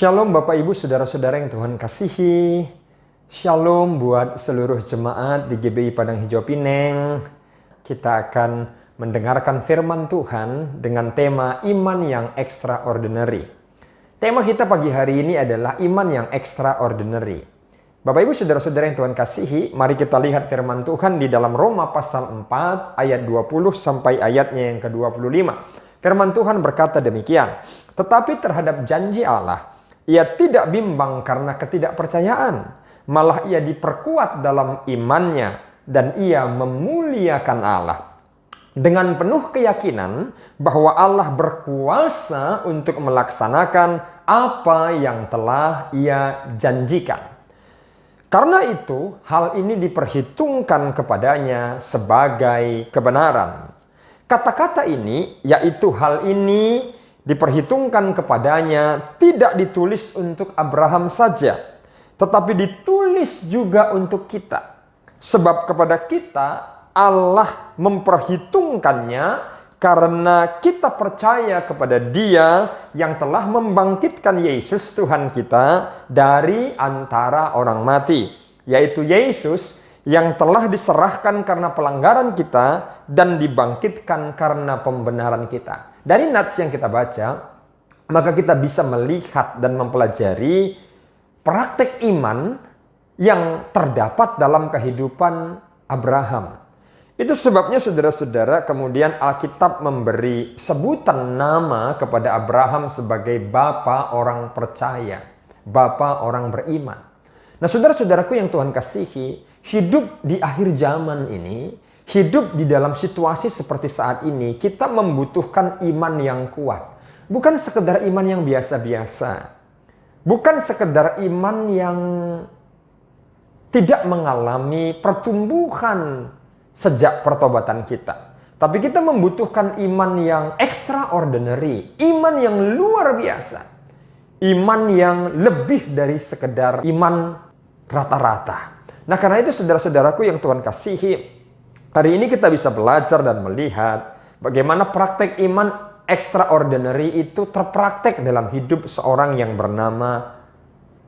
Shalom Bapak Ibu Saudara-saudara yang Tuhan kasihi. Shalom buat seluruh jemaat di GBI Padang Hijau Pineng. Kita akan mendengarkan firman Tuhan dengan tema iman yang extraordinary. Tema kita pagi hari ini adalah iman yang extraordinary. Bapak Ibu Saudara-saudara yang Tuhan kasihi, mari kita lihat firman Tuhan di dalam Roma pasal 4 ayat 20 sampai ayatnya yang ke-25. Firman Tuhan berkata demikian, tetapi terhadap janji Allah, ia tidak bimbang karena ketidakpercayaan, malah ia diperkuat dalam imannya dan ia memuliakan Allah. Dengan penuh keyakinan bahwa Allah berkuasa untuk melaksanakan apa yang telah ia janjikan. Karena itu, hal ini diperhitungkan kepadanya sebagai kebenaran. Kata-kata ini, yaitu hal ini, diperhitungkan kepadanya tidak ditulis untuk Abraham saja, tetapi ditulis juga untuk kita. Sebab kepada kita Allah memperhitungkannya karena kita percaya kepada Dia yang telah membangkitkan Yesus Tuhan kita dari antara orang mati, yaitu Yesus yang telah diserahkan karena pelanggaran kita dan dibangkitkan karena pembenaran kita. Dari nats yang kita baca, maka kita bisa melihat dan mempelajari praktek iman yang terdapat dalam kehidupan Abraham. Itu sebabnya saudara-saudara kemudian Alkitab memberi sebutan nama kepada Abraham sebagai Bapa orang percaya, Bapa orang beriman. Nah saudara-saudaraku yang Tuhan kasihi, hidup di akhir zaman ini, hidup di dalam situasi seperti saat ini, kita membutuhkan iman yang kuat. Bukan sekedar iman yang biasa-biasa. Bukan sekedar iman yang tidak mengalami pertumbuhan sejak pertobatan kita. Tapi kita membutuhkan iman yang extraordinary. Iman yang luar biasa. Iman yang lebih dari sekedar iman rata-rata. Nah karena itu saudara-saudaraku yang Tuhan kasihi, hari ini kita bisa belajar dan melihat bagaimana praktek iman extraordinary itu terpraktek dalam hidup seorang yang bernama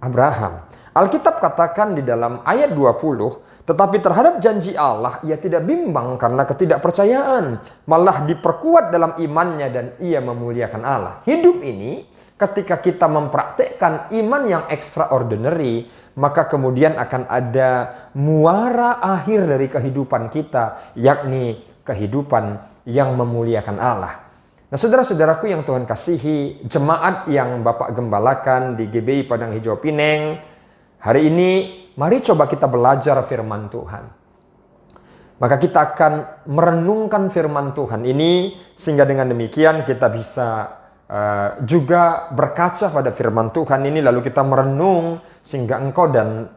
Abraham. Alkitab katakan di dalam ayat 20, tetapi terhadap janji Allah ia tidak bimbang karena ketidakpercayaan, malah diperkuat dalam imannya dan ia memuliakan Allah. Hidup ini ketika kita mempraktekkan iman yang extraordinary, maka kemudian akan ada muara akhir dari kehidupan kita, yakni kehidupan yang memuliakan Allah. Nah saudara-saudaraku yang Tuhan kasihi, jemaat yang Bapak gembalakan di GBI Padang Hijau Pineng, hari ini mari coba kita belajar firman Tuhan. Maka kita akan merenungkan firman Tuhan ini, sehingga dengan demikian kita bisa juga berkaca pada firman Tuhan ini, lalu kita merenung sehingga engkau dan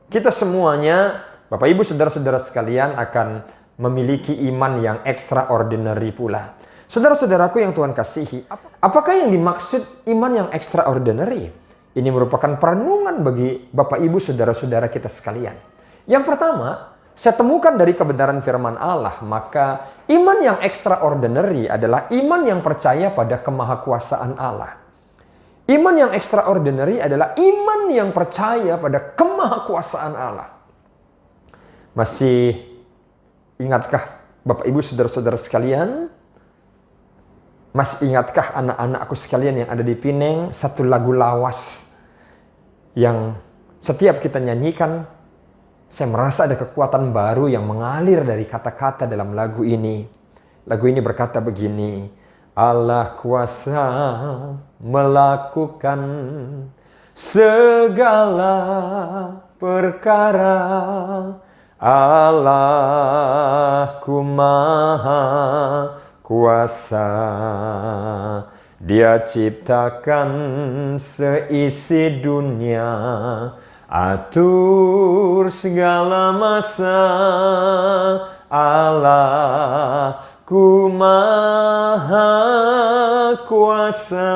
kita semuanya, Bapak Ibu Saudara-saudara sekalian, akan memiliki iman yang extraordinary pula. Saudara-saudaraku yang Tuhan kasihi, apakah yang dimaksud iman yang extraordinary? Ini merupakan perenungan bagi Bapak Ibu Saudara-saudara kita sekalian. Yang pertama, saya temukan dari kebenaran firman Allah, maka iman yang extraordinary adalah iman yang percaya pada kemahakuasaan Allah. Iman yang extraordinary adalah iman yang percaya pada kemahakuasaan Allah. Masih ingatkah Bapak Ibu Saudara-saudara sekalian? Masih ingatkah anak-anakku sekalian yang ada di Pineng, satu lagu lawas yang setiap kita nyanyikan, saya merasa ada kekuatan baru yang mengalir dari kata-kata dalam lagu ini. Lagu ini berkata begini, Allah kuasa melakukan segala perkara, Allahku maha kuasa, Dia ciptakan seisi dunia, atur segala masa, Allahku maha kuasa.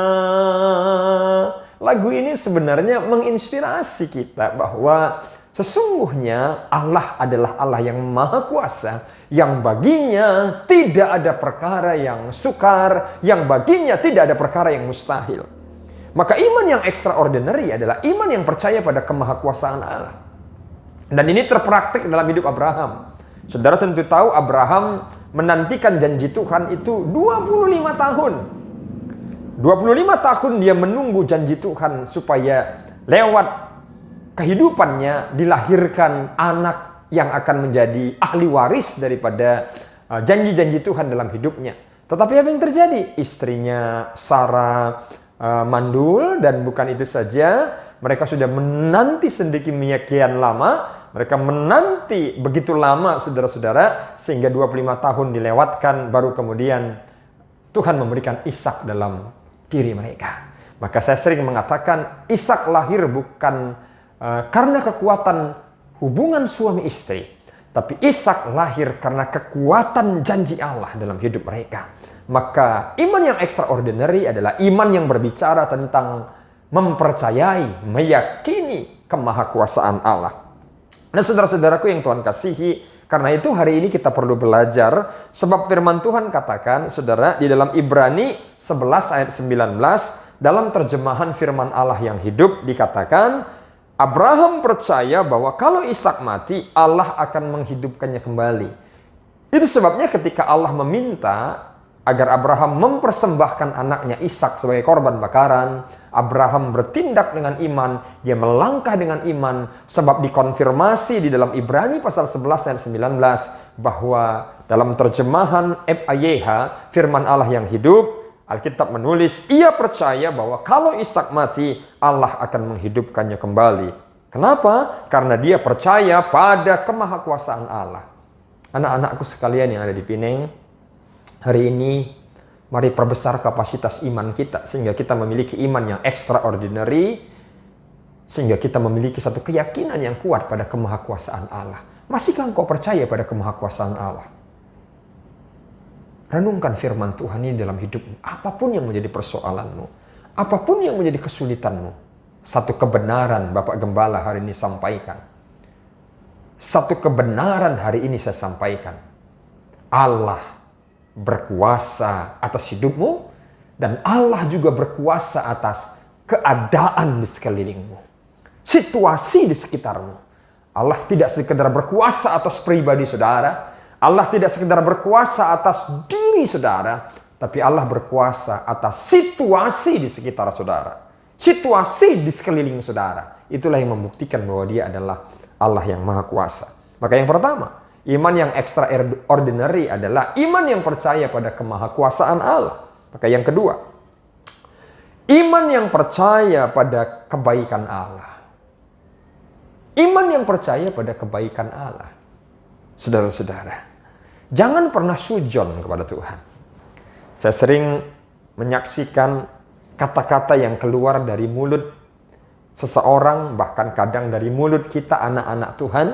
Lagu ini sebenarnya menginspirasi kita bahwa sesungguhnya Allah adalah Allah yang maha kuasa, yang baginya tidak ada perkara yang sukar, yang baginya tidak ada perkara yang mustahil. Maka iman yang extraordinary adalah iman yang percaya pada kemahakuasaan Allah. Dan ini terpraktik dalam hidup Abraham. Saudara tentu tahu Abraham menantikan janji Tuhan itu 25 tahun. 25 tahun dia menunggu janji Tuhan supaya lewat kehidupannya dilahirkan anak yang akan menjadi ahli waris daripada janji-janji Tuhan dalam hidupnya. Tetapi apa yang terjadi? Istrinya Sarah mandul, dan bukan itu saja, mereka sudah menanti sedemikian lama, mereka menanti begitu lama saudara-saudara, sehingga 25 tahun dilewatkan, baru kemudian Tuhan memberikan Ishak dalam diri mereka. Maka saya sering mengatakan Ishak lahir bukan karena kekuatan hubungan suami istri, tapi Ishak lahir karena kekuatan janji Allah dalam hidup mereka. Maka iman yang extraordinary adalah iman yang berbicara tentang mempercayai, meyakini kemahakuasaan Allah. Nah, saudara-saudaraku yang Tuhan kasihi, karena itu hari ini kita perlu belajar, sebab firman Tuhan katakan, saudara, di dalam Ibrani 11 ayat 19, dalam terjemahan firman Allah yang hidup dikatakan, Abraham percaya bahwa kalau Ishak mati, Allah akan menghidupkannya kembali. Itu sebabnya ketika Allah meminta agar Abraham mempersembahkan anaknya Ishak sebagai korban bakaran, Abraham bertindak dengan iman, dia melangkah dengan iman, sebab dikonfirmasi di dalam Ibrani pasal 11 ayat 19, bahwa dalam terjemahan FAYH, firman Allah yang hidup, Alkitab menulis, ia percaya bahwa kalau Ishak mati, Allah akan menghidupkannya kembali. Kenapa? Karena dia percaya pada kemahakuasaan Allah. Anak-anakku sekalian yang ada di Pineng, hari ini mari perbesar kapasitas iman kita sehingga kita memiliki iman yang extraordinary, sehingga kita memiliki satu keyakinan yang kuat pada kemahakuasaan Allah. Masihkah engkau percaya pada kemahakuasaan Allah? Renungkan firman Tuhan ini dalam hidupmu. Apapun yang menjadi persoalanmu, apapun yang menjadi kesulitanmu, satu kebenaran Bapak Gembala hari ini sampaikan. Satu kebenaran hari ini saya sampaikan. Allah berkuasa atas hidupmu, dan Allah juga berkuasa atas keadaan di sekelilingmu, situasi di sekitarmu. Allah tidak sekedar berkuasa atas pribadi saudara, Allah tidak sekedar berkuasa atas diri saudara, tapi Allah berkuasa atas situasi di sekitar saudara, situasi di sekeliling saudara. Itulah yang membuktikan bahwa Dia adalah Allah yang Maha Kuasa. Maka yang pertama, iman yang extraordinary adalah iman yang percaya pada kemahakuasaan Allah. Maka yang kedua, iman yang percaya pada kebaikan Allah. Iman yang percaya pada kebaikan Allah. Saudara-saudara, jangan pernah sujon kepada Tuhan. Saya sering menyaksikan kata-kata yang keluar dari mulut seseorang, bahkan kadang dari mulut kita anak-anak Tuhan,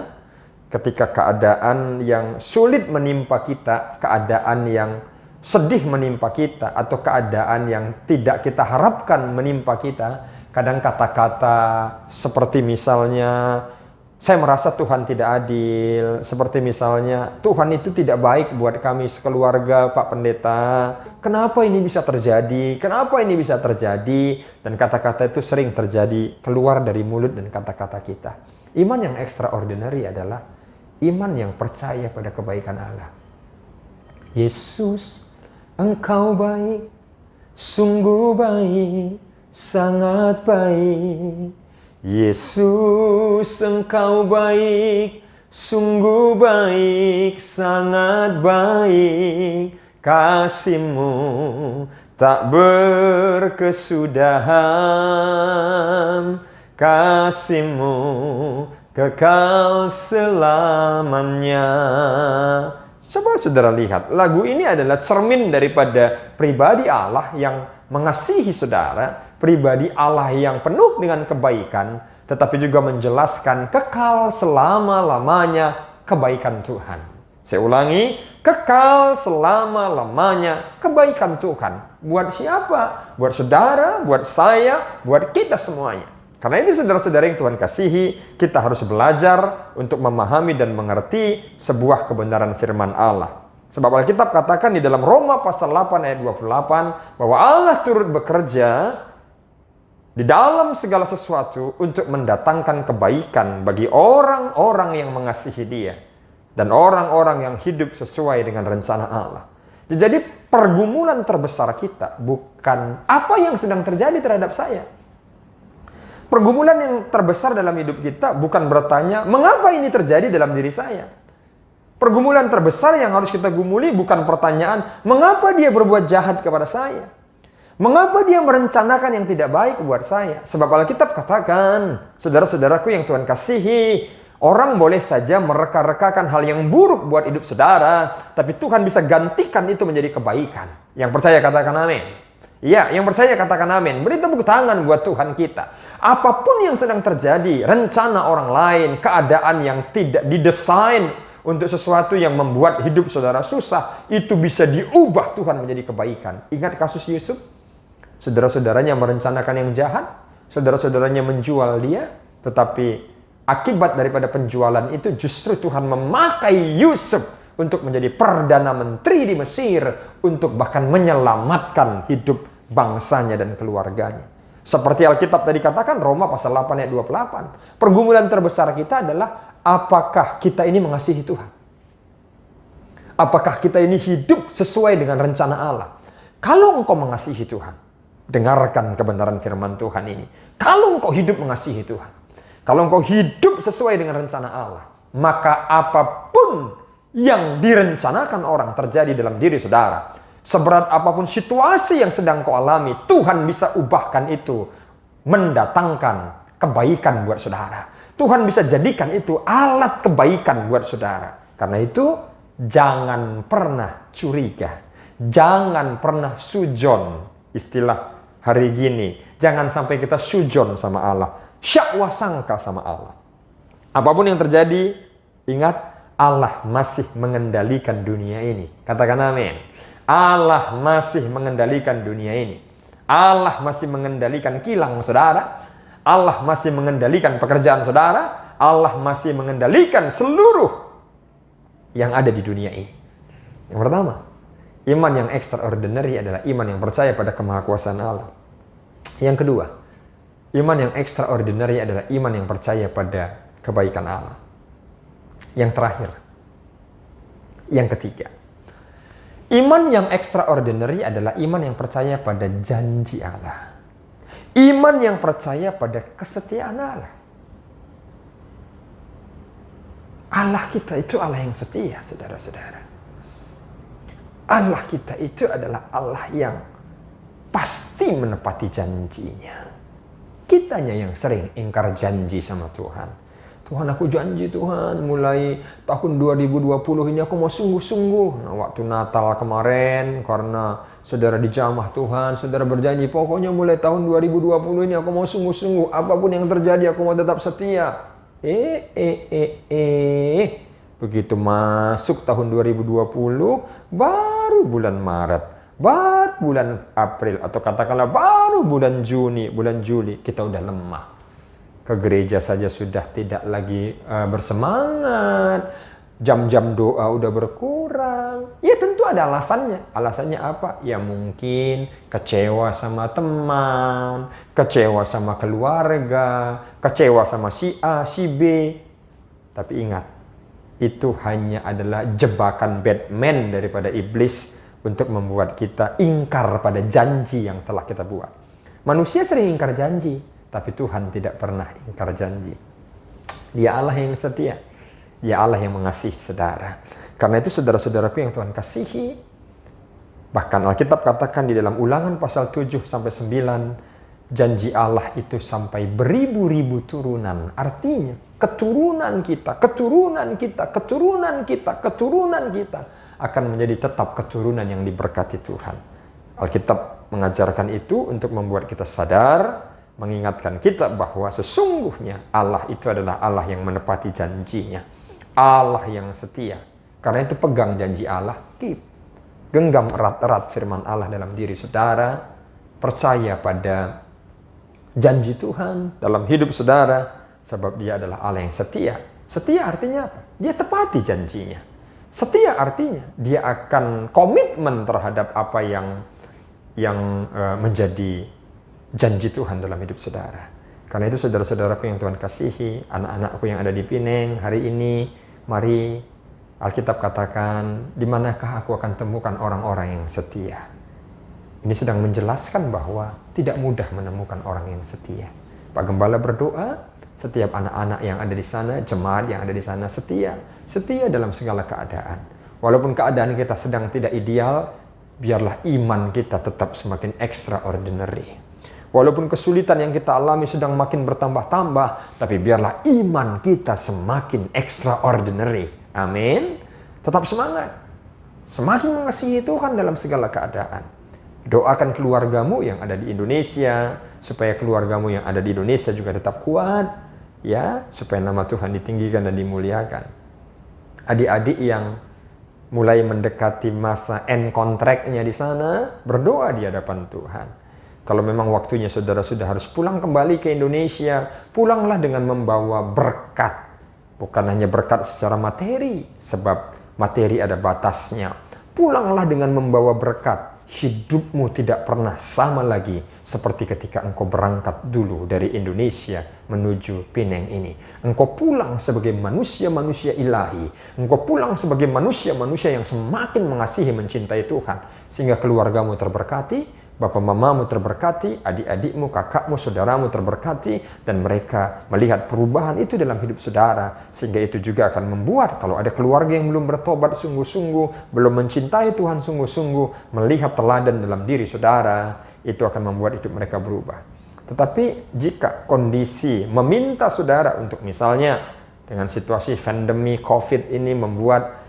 ketika keadaan yang sulit menimpa kita, keadaan yang sedih menimpa kita, atau keadaan yang tidak kita harapkan menimpa kita, kadang kata-kata seperti misalnya, saya merasa Tuhan tidak adil, seperti misalnya, Tuhan itu tidak baik buat kami sekeluarga, Pak Pendeta. Kenapa ini bisa terjadi? Kenapa ini bisa terjadi? Dan kata-kata itu sering terjadi keluar dari mulut dan kata-kata kita. Iman yang extraordinary adalah iman yang percaya pada kebaikan Allah. Yesus, Engkau baik, sungguh baik, sangat baik. Yesus, Engkau baik, sungguh baik, sangat baik. Kasih-Mu tak berkesudahan, kasih-Mu kekal selamanya. Coba saudara lihat, lagu ini adalah cermin daripada pribadi Allah yang mengasihi saudara, pribadi Allah yang penuh dengan kebaikan, tetapi juga menjelaskan kekal selama-lamanya kebaikan Tuhan. Saya ulangi, kekal selama-lamanya kebaikan Tuhan. Buat siapa? Buat saudara, buat saya, buat kita semuanya. Karena itu saudara-saudara yang Tuhan kasihi, kita harus belajar untuk memahami dan mengerti sebuah kebenaran firman Allah. Sebab Alkitab katakan di dalam Roma pasal 8 ayat 28 bahwa Allah turut bekerja di dalam segala sesuatu untuk mendatangkan kebaikan bagi orang-orang yang mengasihi Dia dan orang-orang yang hidup sesuai dengan rencana Allah. Jadi pergumulan terbesar kita bukan apa yang sedang terjadi terhadap saya. Pergumulan yang terbesar dalam hidup kita bukan bertanya, mengapa ini terjadi dalam diri saya? Pergumulan terbesar yang harus kita gumuli bukan pertanyaan, mengapa dia berbuat jahat kepada saya? Mengapa dia merencanakan yang tidak baik buat saya? Sebab Alkitab katakan, saudara-saudaraku yang Tuhan kasihi, orang boleh saja mereka-rekakan hal yang buruk buat hidup saudara, tapi Tuhan bisa gantikan itu menjadi kebaikan. Yang percaya katakan amin. Ya, yang percaya katakan amin. Beri tepuk tangan buat Tuhan kita. Apapun yang sedang terjadi, rencana orang lain, keadaan yang tidak didesain untuk sesuatu yang membuat hidup saudara susah, itu bisa diubah Tuhan menjadi kebaikan. Ingat kasus Yusuf? Saudara-saudaranya merencanakan yang jahat, saudara-saudaranya menjual dia, tetapi akibat daripada penjualan itu justru Tuhan memakai Yusuf untuk menjadi Perdana Menteri di Mesir, untuk bahkan menyelamatkan hidup bangsanya dan keluarganya. Seperti Alkitab tadi katakan, Roma pasal 8 ayat 28. Pergumulan terbesar kita adalah, apakah kita ini mengasihi Tuhan? Apakah kita ini hidup sesuai dengan rencana Allah? Kalau engkau mengasihi Tuhan, dengarkan kebenaran firman Tuhan ini. Kalau engkau hidup mengasihi Tuhan, kalau engkau hidup sesuai dengan rencana Allah, maka apapun yang direncanakan orang terjadi dalam diri saudara, seberat apapun situasi yang sedang kau alami, Tuhan bisa ubahkan itu mendatangkan kebaikan buat saudara. Tuhan bisa jadikan itu alat kebaikan buat saudara. Karena itu, jangan pernah curiga. Jangan pernah sujon. Istilah hari gini, jangan sampai kita sujon sama Allah. Syakwa sangka sama Allah. Apapun yang terjadi, ingat, Allah masih mengendalikan dunia ini. Katakan amin. Allah masih mengendalikan dunia ini. Allah masih mengendalikan kilang saudara. Allah masih mengendalikan pekerjaan saudara. Allah masih mengendalikan seluruh yang ada di dunia ini. Yang pertama, iman yang extraordinary adalah iman yang percaya pada kemahakuasaan Allah. Yang kedua, iman yang extraordinary adalah iman yang percaya pada kebaikan Allah. Yang terakhir, yang ketiga, iman yang extraordinary adalah iman yang percaya pada janji Allah. Iman yang percaya pada kesetiaan Allah. Allah kita itu Allah yang setia, saudara-saudara. Allah kita itu adalah Allah yang pasti menepati janjinya. Kitanya yang sering ingkar janji sama Tuhan. Tuhan, aku janji Tuhan, mulai tahun 2020 ini aku mau sungguh-sungguh. Nah, waktu Natal kemarin, karena saudara dijamah Tuhan, saudara berjanji, pokoknya mulai tahun 2020 ini aku mau sungguh-sungguh. Apapun yang terjadi, aku mau tetap setia. Begitu masuk tahun 2020, baru bulan Maret, baru bulan April, atau katakanlah baru bulan Juni, bulan Juli, kita udah lemah. Ke gereja saja sudah tidak lagi bersemangat. Jam-jam doa udah berkurang. Ya tentu ada alasannya. Alasannya apa? Ya mungkin kecewa sama teman, kecewa sama keluarga, kecewa sama si A, si B. Tapi ingat, itu hanya adalah jebakan Batman daripada iblis untuk membuat kita ingkar pada janji yang telah kita buat. Manusia sering ingkar janji, tapi Tuhan tidak pernah ingkar janji. Dia Allah yang setia. Dia Allah yang mengasihi saudara. Karena itu saudara-saudaraku yang Tuhan kasihi, bahkan Alkitab katakan di dalam Ulangan pasal 7-9, janji Allah itu sampai beribu-ribu turunan. Artinya keturunan kita, keturunan kita, keturunan kita, keturunan kita akan menjadi tetap keturunan yang diberkati Tuhan. Alkitab mengajarkan itu untuk membuat kita sadar, mengingatkan kita bahwa sesungguhnya Allah itu adalah Allah yang menepati janjinya. Allah yang setia. Karena itu pegang janji Allah, genggam erat-erat firman Allah dalam diri saudara, percaya pada janji Tuhan dalam hidup saudara, sebab Dia adalah Allah yang setia. Setia artinya apa? Dia tepati janjinya. Setia artinya Dia akan komitmen terhadap apa yang menjadi janji Tuhan dalam hidup saudara. Karena itu saudara-saudaraku yang Tuhan kasihi, anak-anakku yang ada di Pineng, hari ini, mari Alkitab katakan, di manakah aku akan temukan orang-orang yang setia. Ini sedang menjelaskan bahwa tidak mudah menemukan orang yang setia. Pak Gembala berdoa, setiap anak-anak yang ada di sana, jemaat yang ada di sana setia dalam segala keadaan. Walaupun keadaan kita sedang tidak ideal, biarlah iman kita tetap semakin extraordinary. Walaupun kesulitan yang kita alami sedang makin bertambah-tambah, tapi biarlah iman kita semakin extraordinary. Amin. Tetap semangat. Semakin mengasihi Tuhan dalam segala keadaan. Doakan keluargamu yang ada di Indonesia, supaya keluargamu yang ada di Indonesia juga tetap kuat, ya, supaya nama Tuhan ditinggikan dan dimuliakan. Adik-adik yang mulai mendekati masa end kontraknya di sana, berdoa di hadapan Tuhan. Kalau memang waktunya saudara sudah harus pulang kembali ke Indonesia, pulanglah dengan membawa berkat. Bukan hanya berkat secara materi, sebab materi ada batasnya. Pulanglah dengan membawa berkat. Hidupmu tidak pernah sama lagi seperti ketika engkau berangkat dulu dari Indonesia menuju Pineng ini. Engkau pulang sebagai manusia-manusia ilahi. Engkau pulang sebagai manusia-manusia yang semakin mengasihi, mencintai Tuhan. Sehingga keluargamu terberkati, bapak mamamu terberkati, adik-adikmu, kakakmu, saudaramu terberkati, dan mereka melihat perubahan itu dalam hidup saudara. Sehingga itu juga akan membuat kalau ada keluarga yang belum bertobat sungguh-sungguh, belum mencintai Tuhan sungguh-sungguh, melihat teladan dalam diri saudara, itu akan membuat hidup mereka berubah. Tetapi jika kondisi meminta saudara untuk misalnya dengan situasi pandemi COVID ini membuat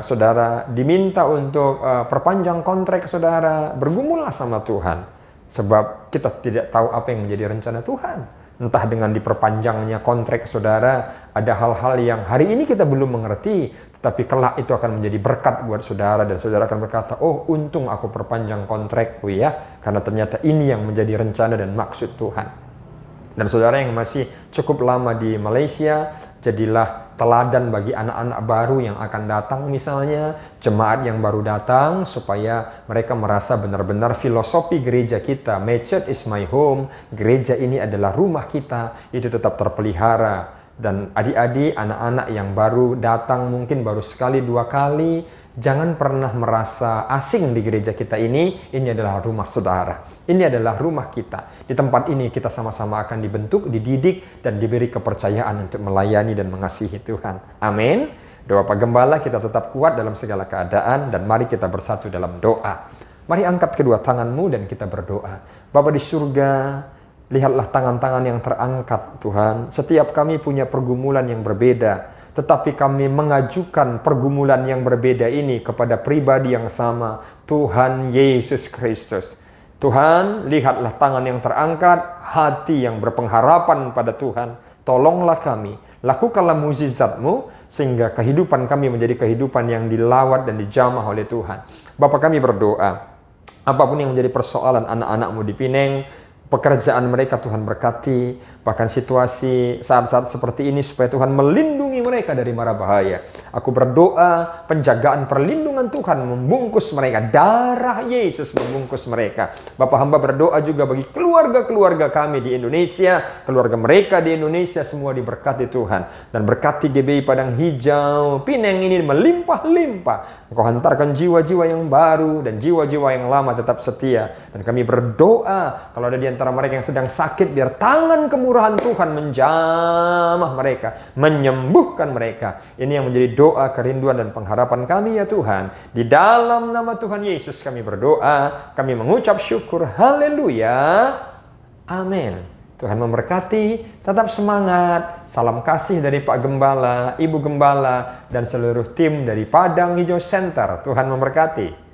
saudara diminta untuk perpanjang kontrak saudara, bergumullah sama Tuhan. Sebab kita tidak tahu apa yang menjadi rencana Tuhan. Entah dengan diperpanjangnya kontrak saudara, ada hal-hal yang hari ini kita belum mengerti, tetapi kelak itu akan menjadi berkat buat saudara, dan saudara akan berkata, oh untung aku perpanjang kontrakku ya, karena ternyata ini yang menjadi rencana dan maksud Tuhan. Dan saudara yang masih cukup lama di Malaysia, jadilah teladan bagi anak-anak baru yang akan datang, misalnya jemaat yang baru datang, supaya mereka merasa benar-benar filosofi gereja kita, my church is my home, gereja ini adalah rumah kita, itu tetap terpelihara. Dan adik-adik, anak-anak yang baru datang, mungkin baru sekali dua kali, jangan pernah merasa asing di gereja kita ini adalah rumah saudara. Ini adalah rumah kita. Di tempat ini kita sama-sama akan dibentuk, dididik, dan diberi kepercayaan untuk melayani dan mengasihi Tuhan. Amin. Doa Pak Gembala, kita tetap kuat dalam segala keadaan, dan mari kita bersatu dalam doa. Mari angkat kedua tanganmu dan kita berdoa. Bapa di surga, lihatlah tangan-tangan yang terangkat Tuhan. Setiap kami punya pergumulan yang berbeda, tetapi kami mengajukan pergumulan yang berbeda ini kepada pribadi yang sama, Tuhan Yesus Kristus. Tuhan, lihatlah tangan yang terangkat, hati yang berpengharapan pada Tuhan. Tolonglah kami, lakukanlah mukjizat-Mu, sehingga kehidupan kami menjadi kehidupan yang dilawat dan dijamah oleh Tuhan. Bapa, kami berdoa, apapun yang menjadi persoalan anak-anak-Mu di Pineng, pekerjaan mereka Tuhan berkati, bahkan situasi saat-saat seperti ini supaya Tuhan melindungi mereka dari mara bahaya. Aku berdoa penjagaan perlindungan Tuhan membungkus mereka, darah Yesus membungkus mereka. Bapak hamba berdoa juga bagi keluarga-keluarga kami di Indonesia, keluarga mereka di Indonesia semua diberkati Tuhan, dan berkati GBI Padang Hijau Pineng ini melimpah-limpah. Engkau hantarkan jiwa-jiwa yang baru dan jiwa-jiwa yang lama tetap setia, dan kami berdoa kalau ada di antara mereka yang sedang sakit, biar tangan kemurahan Tuhan menjamah mereka, menyembuhkan mereka. Ini yang menjadi doa, kerinduan, dan pengharapan kami ya Tuhan. Di dalam nama Tuhan Yesus kami berdoa, kami mengucap syukur, haleluya, amin. Tuhan memberkati, tetap semangat. Salam kasih dari Pak Gembala, Ibu Gembala, dan seluruh tim dari Padang Hijau Center. Tuhan memberkati.